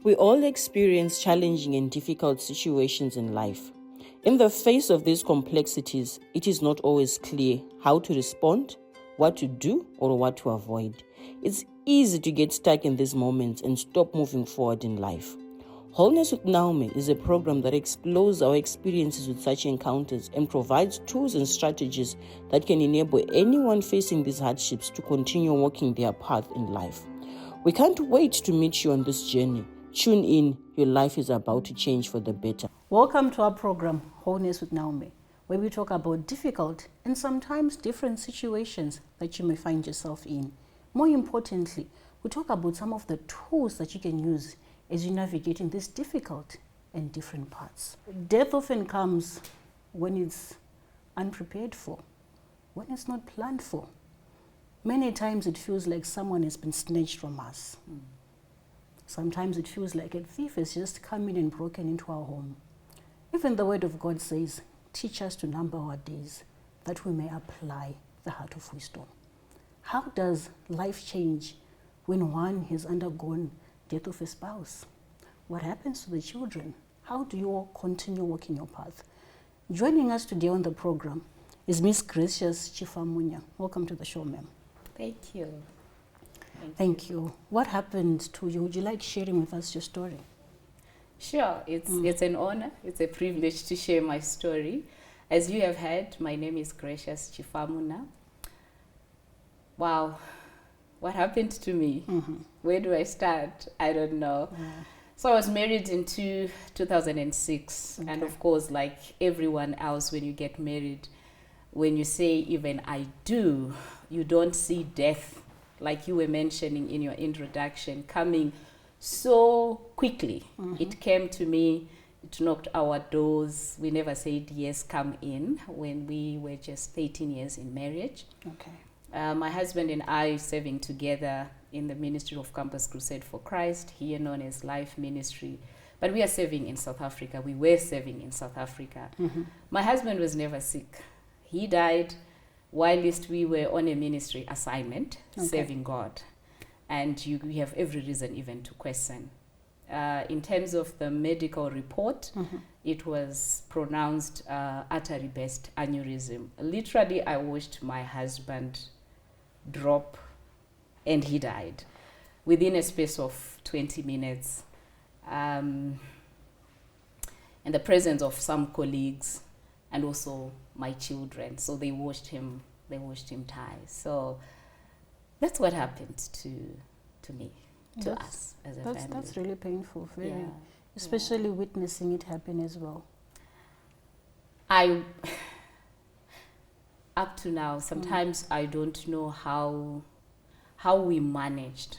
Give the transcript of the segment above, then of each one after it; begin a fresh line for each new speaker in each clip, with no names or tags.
We all experience challenging and difficult situations in life. In the face of these complexities, it is not always clear how to respond, what to do, or what to avoid. It's easy to get stuck in these moments and stop moving forward in life. Wholeness with Naomi is a program that explores our experiences with such encounters and provides tools and strategies that can enable anyone facing these hardships to continue walking their path in life. We can't wait to meet you on this journey. Tune in, your life is about to change for the better.
Welcome to our program, Wholeness with Naomi, where we talk about difficult and sometimes different situations that you may find yourself in. More importantly, we talk about some of the tools that you can use as you navigate in these difficult and different parts. Death often comes when it's unprepared for, when it's not planned for. Many times it feels like someone has been snatched from us. Sometimes it feels like a thief has just come in and broken into our home. Even the word of God says, teach us to number our days, that we may apply the heart of wisdom. How does life change when one has undergone death of a spouse? What happens to the children? How do you all continue walking your path? Joining us today on the program is Ms Gracious Chifamuna. Welcome to the show, ma'am.
Thank you.
Thank you. What happened to you? Would you like sharing with us your story?
Sure, it's an honor, it's a privilege to share my story. As you have heard, my name is Gracious Chifamuna. Wow, what happened to me? Where do I start? I don't know.
Yeah.
So I was married in 2006, and of course, like everyone else, when you get married, when you say even I do, you don't see death, like you were mentioning in your introduction, coming so quickly. It came to me, it knocked our doors. We never said, yes, come in, when we were just 13 years in marriage.
Okay.
My husband and I serving together in the Ministry of Campus Crusade for Christ, here known as Life Ministry. But we are serving in South Africa. We were serving in South Africa. My husband was never sick. He died whilst we were on a ministry assignment, serving God. And you have every reason even to question. In terms of the medical report, it was pronounced artery-based aneurysm. Literally, I watched my husband drop and he died within a space of 20 minutes. In the presence of some colleagues and also my children. So they watched him die. So that's what happened to me, to us as a family.
That's really painful, very,
Yeah.
especially witnessing it happen as well.
Up to now, sometimes I don't know how we managed.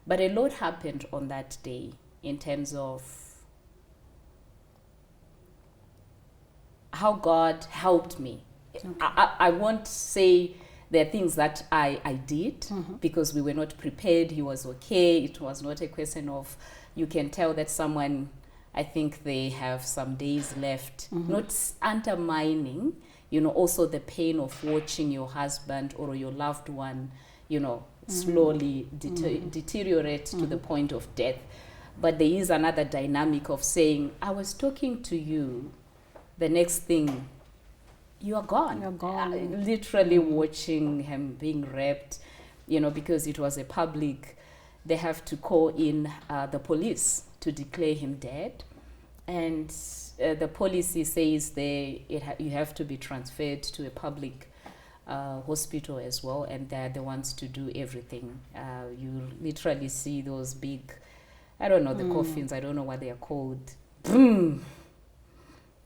But a lot happened on that day in terms of how God helped me. I won't say there are things that I did because we were not prepared. He was okay. It was not a question of, you can tell that someone, I think they have some days left, not undermining, also the pain of watching your husband or your loved one, slowly deteriorate to the point of death. But there is another dynamic of saying, I was talking to you, the next thing, you are gone.
You're gone.
Literally watching him being raped, because it was a public, they have to call in the police to declare him dead. And the policy says you have to be transferred to a public hospital as well, and they're the ones to do everything. You literally see those big, I don't know, the coffins, I don't know what they are called. Boom!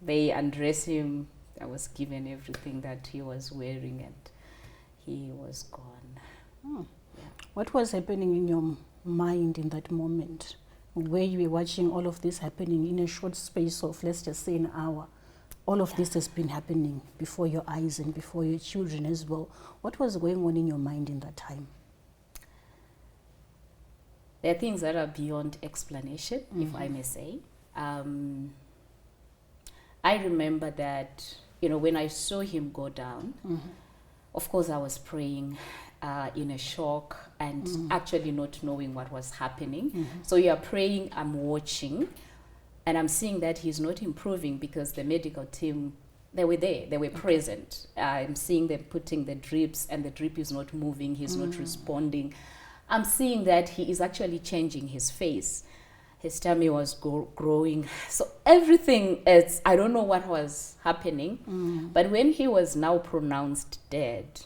They undress him. I was given everything that he was wearing and he was gone.
Yeah. What was happening in your mind in that moment where you were watching all of this happening in a short space of, let's just say, an hour? All of this has been happening before your eyes and before your children as well. What was going on in your mind in that time?
There are things that are beyond explanation, if I may say. I remember that, when I saw him go down, of course I was praying. in a shock and actually not knowing what was happening. So you are praying, I'm watching, and I'm seeing that he's not improving because the medical team, they were there, they were present. I'm seeing them putting the drips and the drip is not moving, he's not responding. I'm seeing that he is actually changing his face. His tummy was growing. So everything is, I don't know what was happening. But when he was now pronounced dead,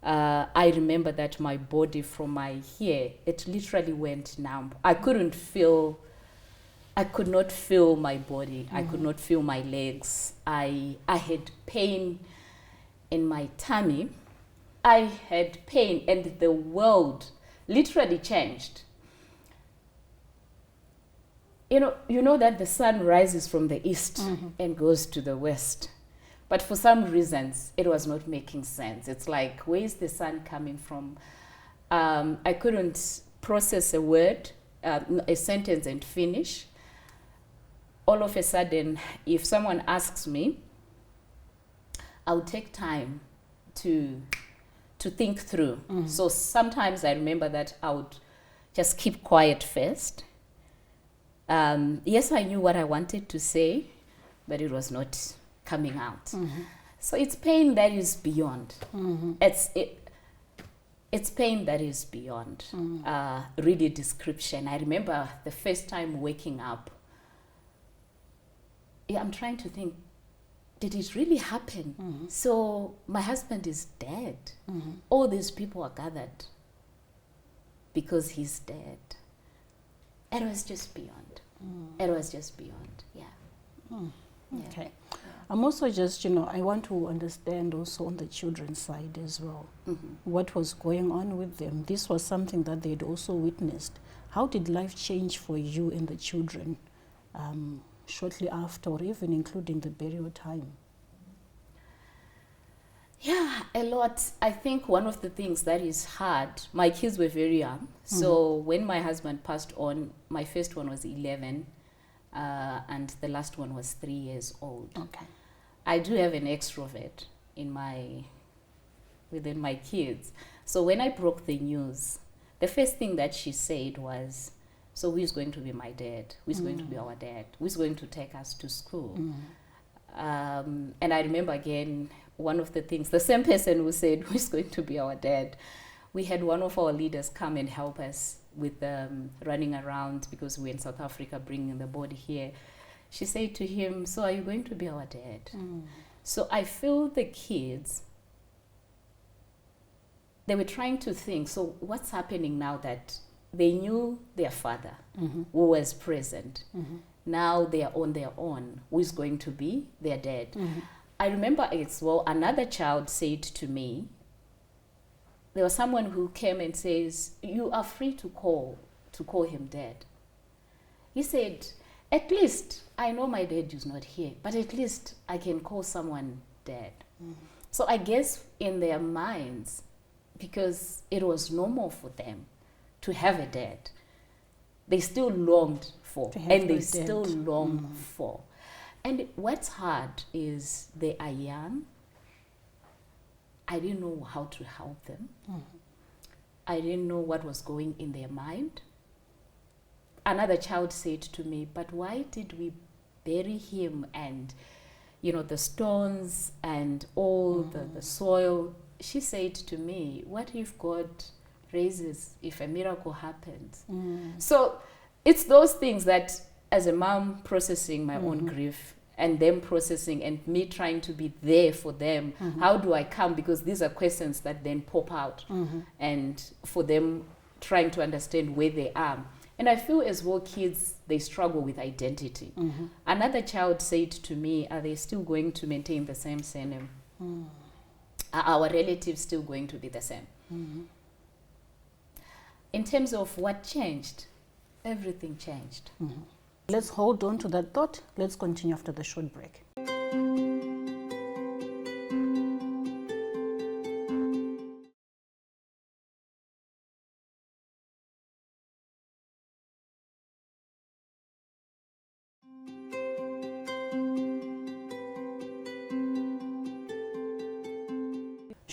I remember that my body from my hair, it literally went numb. I could not feel my body. I could not feel my legs. I had pain in my tummy. I had pain and the world literally changed. You know that the sun rises from the east and goes to the west. But for some reasons, it was not making sense. It's like, where is the sun coming from? I couldn't process a word, a sentence and finish. All of a sudden, if someone asks me, I'll take time to think through. So sometimes I remember that I would just keep quiet first. Yes, I knew what I wanted to say, but it was not coming out. So it's pain that is beyond. It's pain that is beyond really description. I remember the first time waking up. Yeah, I'm trying to think, did it really happen? So my husband is dead. All these people are gathered because he's dead. It was just beyond. It was just beyond, yeah.
Okay. I'm also just, I want to understand also on the children's side as well, what was going on with them. This was something that they'd also witnessed. How did life change for you and the children shortly after, or even including the burial time?
Yeah, a lot. I think one of the things that is hard, my kids were very young. So when my husband passed on, my first one was 11 and the last one was 3 years old.
Okay.
I do have an extrovert within my kids. So when I broke the news, the first thing that she said was, so who's going to be my dad? Who's going to be our dad? Who's going to take us to school? And I remember again, one of the things, the same person who said, who's going to be our dad? We had one of our leaders come and help us with running around because we're in South Africa, bringing the body here. She said to him, so are you going to be our dad? So I feel the kids, they were trying to think, so what's happening now that they knew their father who was present. Now they are on their own. Who is going to be their dad? I remember as well, another child said to me, there was someone who came and says, you are free to call him dad. He said, at least I know my dad is not here, but at least I can call someone dad. So I guess in their minds, because it was normal for them to have a dad, they still longed for, and they still long for. And what's hard is they are young. I didn't know how to help them. I didn't know what was going in their mind. Another child said to me, but why did we bury him and, the stones and all the soil? She said to me, what if God raises, if a miracle happens? So it's those things that as a mom processing my own grief and them processing and me trying to be there for them, how do I come? Because these are questions that then pop out and for them trying to understand where they are. And I feel as well kids, they struggle with identity. Another child said to me, are they still going to maintain the same surname? Are our relatives still going to be the same? In terms of what changed, everything changed.
Let's hold on to that thought. Let's continue after the short break.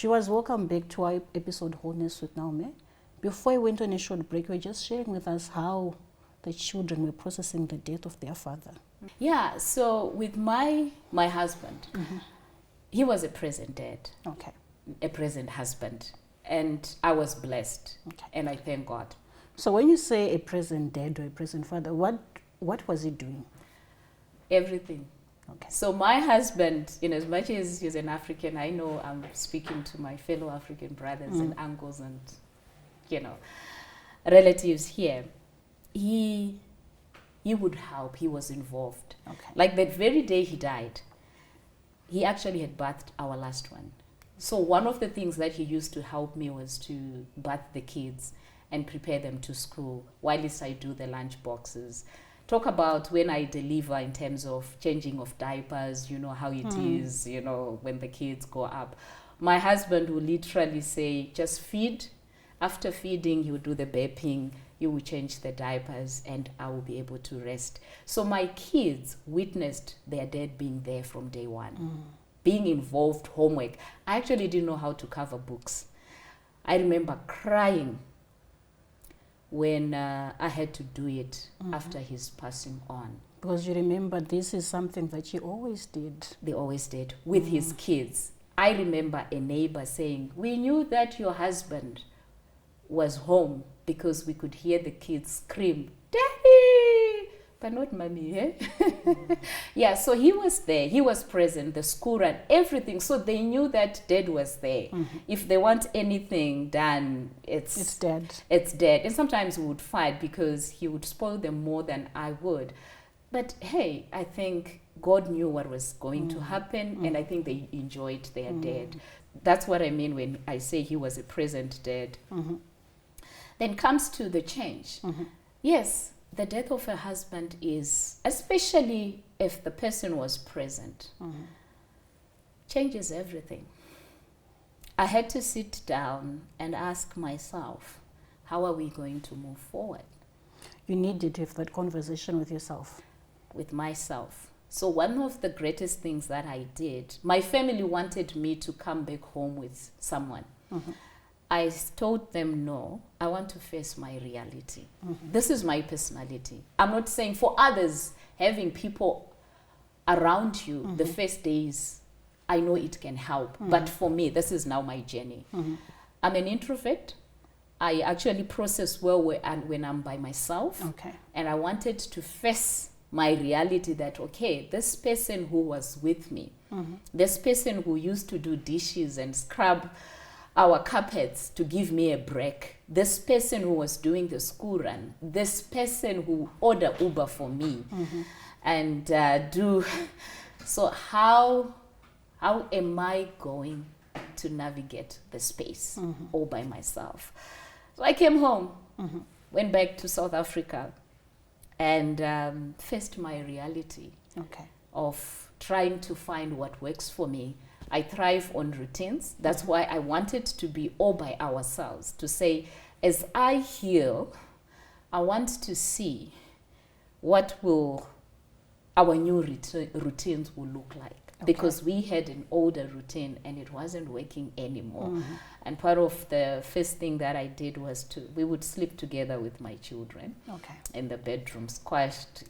Viewers, welcome back to our episode Wholeness with Naomi. Before we went on a short break, we were just sharing with us how the children were processing the death of their father.
Yeah, so with my husband, he was a present dad,
Okay.
a present husband, and I was blessed,
Okay.
and I thank God.
So when you say a present dad or a present father, what was he doing?
Everything.
Okay.
So my husband, in as much as he's an African, I know I'm speaking to my fellow African brothers and uncles and, relatives here. He would help. He was involved.
Okay.
Like that very day he died, he actually had birthed our last one. So one of the things that he used to help me was to birth the kids and prepare them to school, whilst I do the lunch boxes. Talk about when I deliver in terms of changing of diapers, how it is, when the kids go up. My husband will literally say, just feed. After feeding, he will do the burping, you will change the diapers, and I will be able to rest. So my kids witnessed their dad being there from day one, being involved, homework. I actually didn't know how to cover books. I remember crying when I had to do it after his passing on.
Because you remember, this is something that he always did.
They always did with his kids. I remember a neighbor saying, we knew that your husband was home because we could hear the kids scream, Daddy! But not mommy, eh? Yeah, so he was there. He was present, the school ran, everything. So they knew that dad was there. If they want anything done,
It's dead.
It's dead. And sometimes we would fight because he would spoil them more than I would. But hey, I think God knew what was going to happen, and I think they enjoyed their dad. That's what I mean when I say he was a present dad. Then comes to the change. Yes, the death of a husband is, especially if the person was present, changes everything. I had to sit down and ask myself, how are we going to move forward?
You needed to have that conversation with yourself.
With myself. So one of the greatest things that I did, my family wanted me to come back home with someone. I told them, no, I want to face my reality. This is my personality. I'm not saying for others, having people around you the first days, I know it can help. But for me, this is now my journey. I'm an introvert. I actually process well when I'm by myself.
Okay.
And I wanted to face my reality that, okay, this person who was with me, this person who used to do dishes and scrub our carpets to give me a break, this person who was doing the school run, this person who ordered Uber for me, and so how am I going to navigate the space all by myself? So I came home, went back to South Africa, and faced my reality of trying to find what works for me. I thrive on routines. That's why I wanted to be all by ourselves, to say, as I heal, I want to see what will our new routines will look like. Because we had an older routine and it wasn't working anymore. And part of the first thing that I did was we would sleep together with my children in the bedroom, squashed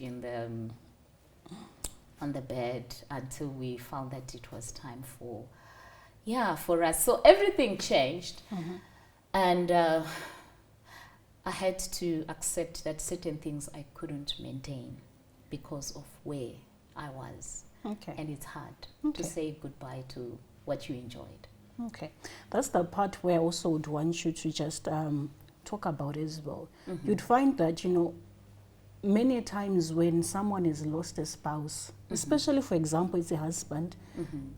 on the bed until we found that it was time for us. So everything changed, and I had to accept that certain things I couldn't maintain because of where I was. And it's hard to say goodbye to what you enjoyed.
That's the part where I also would want you to just talk about as well. You'd find that, many times when someone has lost a spouse, especially, for example, it's a husband,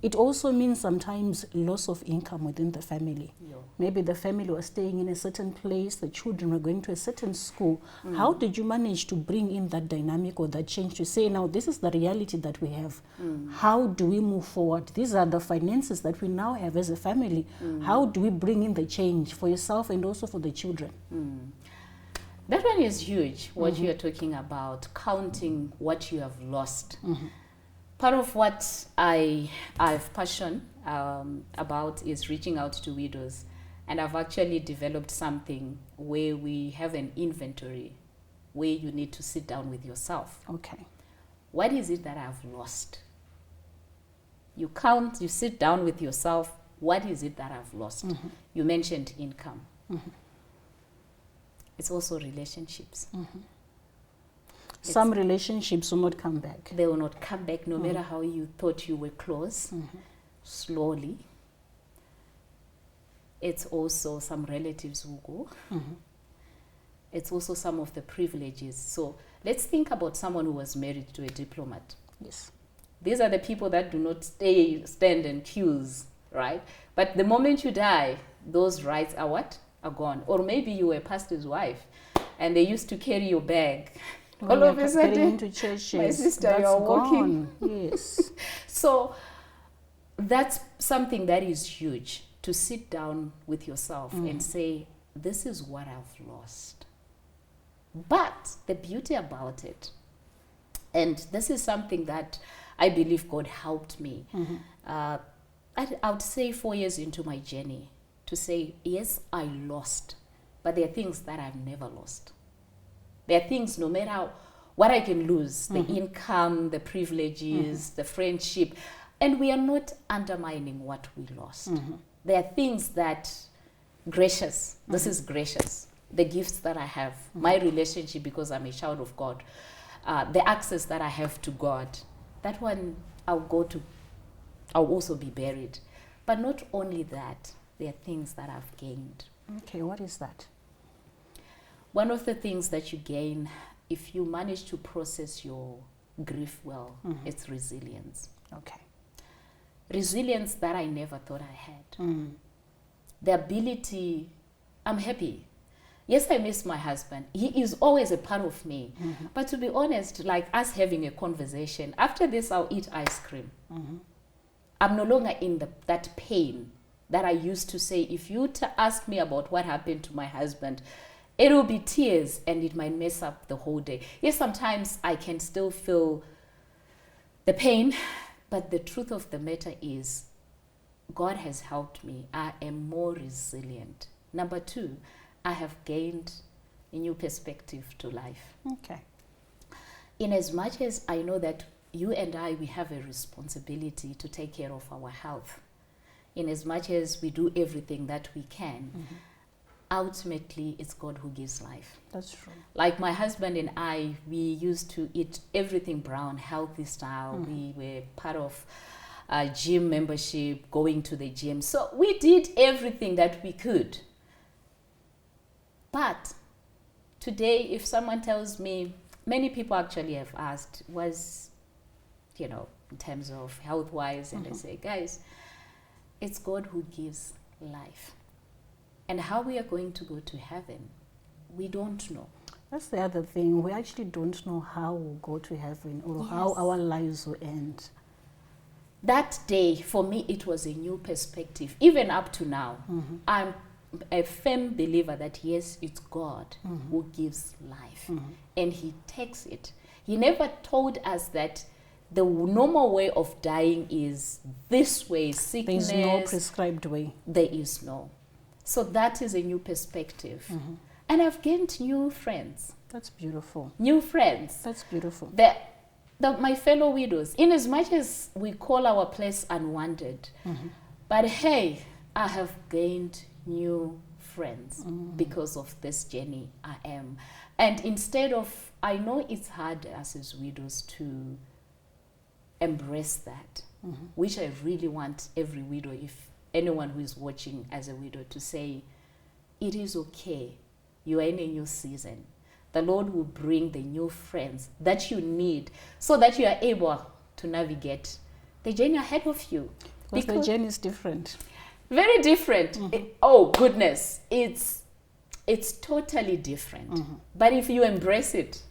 it also means sometimes loss of income within the family. Maybe the family was staying in a certain place, the children were going to a certain school. How did you manage to bring in that dynamic or that change to say, now this is the reality that we have. How do we move forward? These are the finances that we now have as a family. How do we bring in the change for yourself and also for the children?
That one is huge, what you're talking about, counting what you have lost. Part of what I have passion about is reaching out to widows, and I've actually developed something where we have an inventory where you need to sit down with yourself.
Okay.
What is it that I've lost? You count, you sit down with yourself. What is it that I've lost?
Mm-hmm.
You mentioned income.
Mm-hmm.
It's also relationships.
Mm-hmm. Some relationships will not come back.
They will not come back no matter how you thought you were close. Slowly. It's also some relatives will go. It's also some of the privileges. So let's think about someone who was married to a diplomat.
Yes.
These are the people that do not stand in queues, right? But the moment you die, those rights are what? Are gone. Or maybe you were a pastor's wife and they used to carry your bag. All of a sudden,
getting into churches,
my sister,
that's
you're walking.
gone. Yes.
So that's something that is huge, to sit down with yourself and say, this is what I've lost. But the beauty about it, and this is something that I believe God helped me, I would say 4 years into my journey, to say, yes, I lost, but there are things that I've never lost. There are things, no matter what I can lose, the income, the privileges, the friendship, and we are not undermining what we lost. There are things that, gracious, this is gracious, the gifts that I have, my relationship because I'm a child of God, the access that I have to God, that one I'll also be buried. But not only that, there are things that I've gained.
Okay, what is that?
One of the things that you gain, if you manage to process your grief well, it's resilience.
Okay.
Resilience that I never thought I had. The ability, I'm happy. Yes, I miss my husband. He is always a part of me. But to be honest, like us having a conversation, after this I'll eat ice cream. I'm no longer in that pain that I used to say, if you ask me about what happened to my husband, it will be tears and it might mess up the whole day. Yes, sometimes I can still feel the pain, but the truth of the matter is God has helped me. I am more resilient. Number 2, I have gained a new perspective to life.
Okay.
In as much as I know that you and I, we have a responsibility to take care of our health. In as much as we do everything that we can, ultimately it's God who gives life.
That's true.
Like my husband and I, we used to eat everything brown, healthy style. We were part of gym membership, going to the gym. So we did everything that we could. But today, if someone tells me, many people actually have asked, was, in terms of health-wise, and I say, guys, it's God who gives life. And how we are going to go to heaven, we don't know.
That's the other thing. We actually don't know how we'll go to heaven or how our lives will end.
That day, for me, it was a new perspective. Even up to now, I'm a firm believer that, yes, it's God who gives life. And He takes it. He never told us that the normal way of dying is this way, sickness.
There's no prescribed way.
There is no. So that is a new perspective. And I've gained new friends.
That's beautiful.
New friends.
That's beautiful.
My fellow widows, in as much as we call our place unwanted, but hey, I have gained new friends because of this journey I am. And instead of, I know it's hard as widows to embrace that, which I really want every widow, if anyone who is watching as a widow, to say, it is okay. You are in a new season. The Lord will bring the new friends that you need so that you are able to navigate the journey ahead of you.
Because the journey is different.
Very different. Oh, goodness. It's totally different. But if you embrace it,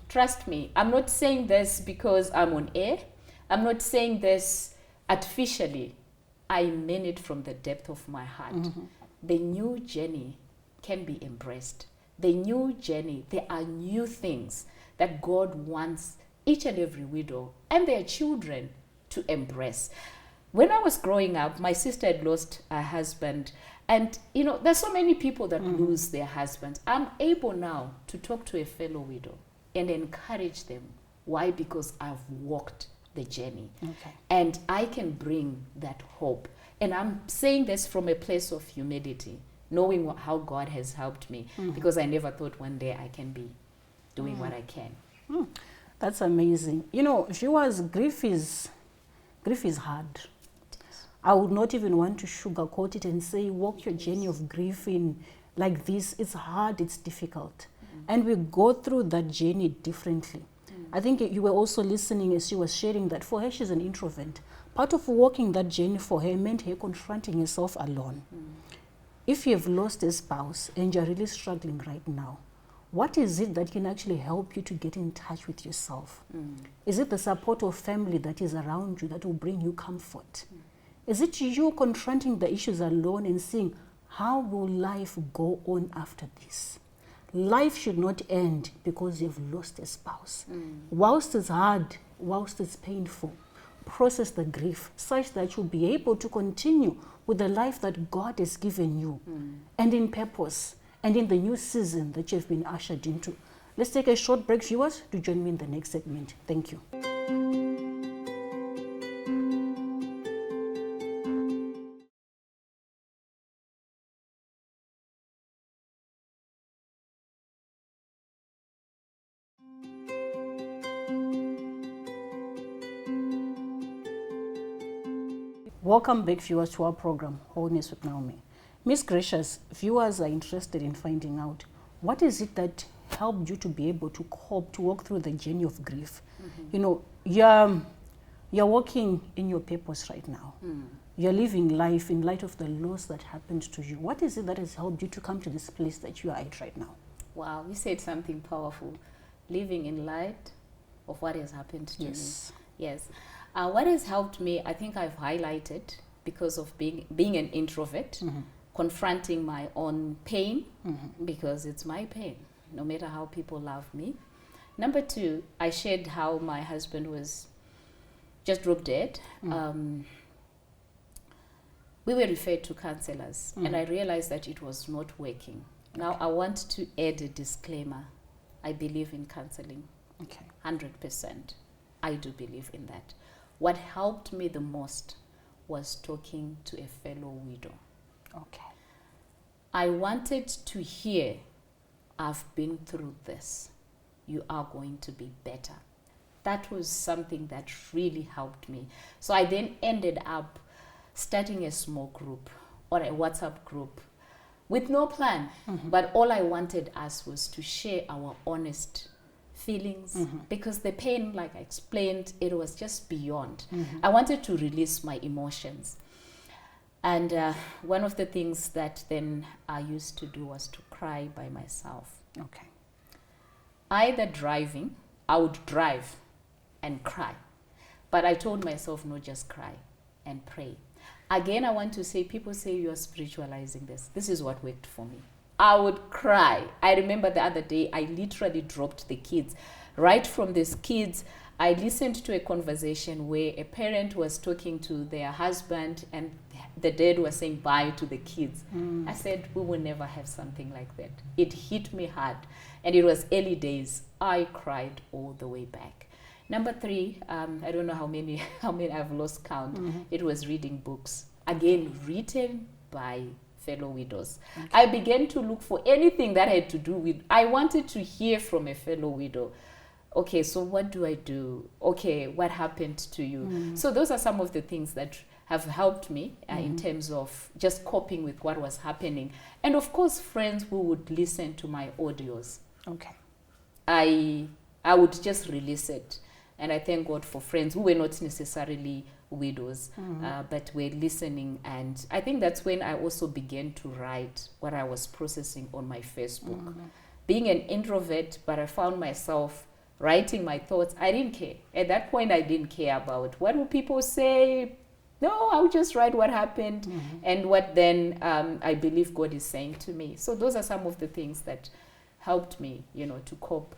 trust me, I'm not saying this because I'm on air. I'm not saying this artificially. I mean it from the depth of my heart. The new journey can be embraced. The new journey, there are new things that God wants each and every widow and their children to embrace. When I was growing up, my sister had lost her husband. And, there's so many people that lose their husbands. I'm able now to talk to a fellow widow and encourage them. Why? Because I've walked the journey.
Okay.
And I can bring that hope. And I'm saying this from a place of humility, knowing how God has helped me, because I never thought one day I can be doing what I can.
That's amazing. Viewers, grief is hard. I would not even want to sugarcoat it and say, walk your journey of grief in like this. It's hard, it's difficult. And we go through that journey differently. I think you were also listening as she was sharing that for her, she's an introvert. Part of walking that journey for her meant her confronting herself alone. If you have lost a spouse and you're really struggling right now, what is it that can actually help you to get in touch with yourself? Is it the support of family that is around you that will bring you comfort? Is it you confronting the issues alone and seeing how will life go on after this? Life should not end because you've lost a spouse. Whilst it's hard, whilst it's painful, process the grief such that you'll be able to continue with the life that God has given you and in purpose and in the new season that you've been ushered into. Let's take a short break, viewers, to join me in the next segment. Thank you. Welcome back, viewers, to our program, Wholeness with Naomi. Ms Gracious, viewers are interested in finding out what is it that helped you to be able to cope, to walk through the journey of grief. You're walking in your purpose right now. You're living life in light of the loss that happened to you. What is it that has helped you to come to this place that you are at right now?
Wow, you said something powerful. Living in light of what has happened to me. Yes. What has helped me, I think I've highlighted because of being an introvert, confronting my own pain, because it's my pain, no matter how people love me. Number two, I shared how my husband was just dropped dead. We were referred to counselors, and I realized that it was not working. Now, I want to add a disclaimer. I believe in counseling, 100%. I do believe in that. What helped me the most was talking to a fellow widow. I wanted to hear, I've been through this. You are going to be better. That was something that really helped me. So I then ended up starting a small group or a WhatsApp group with no plan. But all I wanted us was to share our honest feelings, because the pain, like I explained, it was just beyond. I wanted to release my emotions. And one of the things that then I used to do was to cry by myself. Either driving, I would drive and cry. But I told myself, no, just cry and pray. Again, I want to say, people say you are spiritualizing this. This is what worked for me. I would cry. I remember the other day, I literally dropped the kids. Right from these kids, I listened to a conversation where a parent was talking to their husband and the dad was saying bye to the kids. I said, we will never have something like that. It hit me hard. And it was early days. I cried all the way back. Number three, I don't know how many I've lost count. It was reading books. Again, written by fellow widows. I began to look for anything that had to do with, I wanted to hear from a fellow widow. Okay, so what do I do? Okay, what happened to you? So those are some of the things that have helped me in terms of just coping with what was happening. And of course, friends who would listen to my audios. I would just release it. And I thank God for friends who were not necessarily widows, but were listening. And I think that's when I also began to write what I was processing on my Facebook. Being an introvert, but I found myself writing my thoughts. I didn't care. At that point, I didn't care about what will people say. No, I would just write what happened and what then I believe God is saying to me. So those are some of the things that helped me, to cope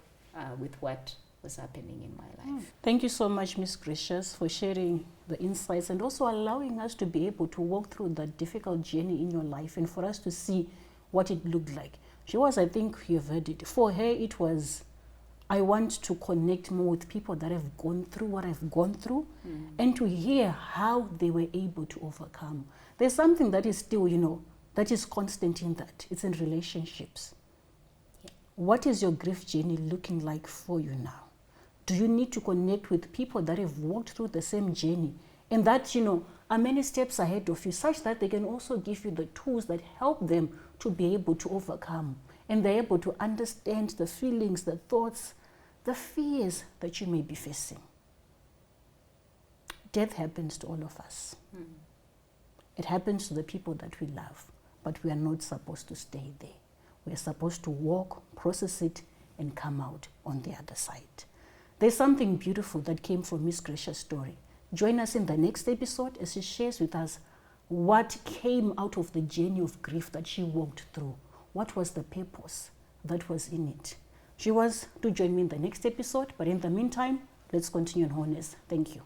with what was happening in my life.
Thank you so much, Ms Gracious, for sharing the insights and also allowing us to be able to walk through that difficult journey in your life and for us to see what it looked like. She was, I think you've heard it, for her it was, I want to connect more with people that have gone through what I've gone through and to hear how they were able to overcome. There's something that is still, that is constant in that. It's in relationships.
Yeah.
What is your grief journey looking like for you now? Do you need to connect with people that have walked through the same journey and that, are many steps ahead of you, such that they can also give you the tools that help them to be able to overcome, and they're able to understand the feelings, the thoughts, the fears that you may be facing. Death happens to all of us. It happens to the people that we love, but we are not supposed to stay there. We are supposed to walk, process it, and come out on the other side. There's something beautiful that came from Ms Gracious' story. Join us in the next episode as she shares with us what came out of the journey of grief that she walked through. What was the purpose that was in it? She was to join me in the next episode, but in the meantime, let's continue on Wholeness. Thank you.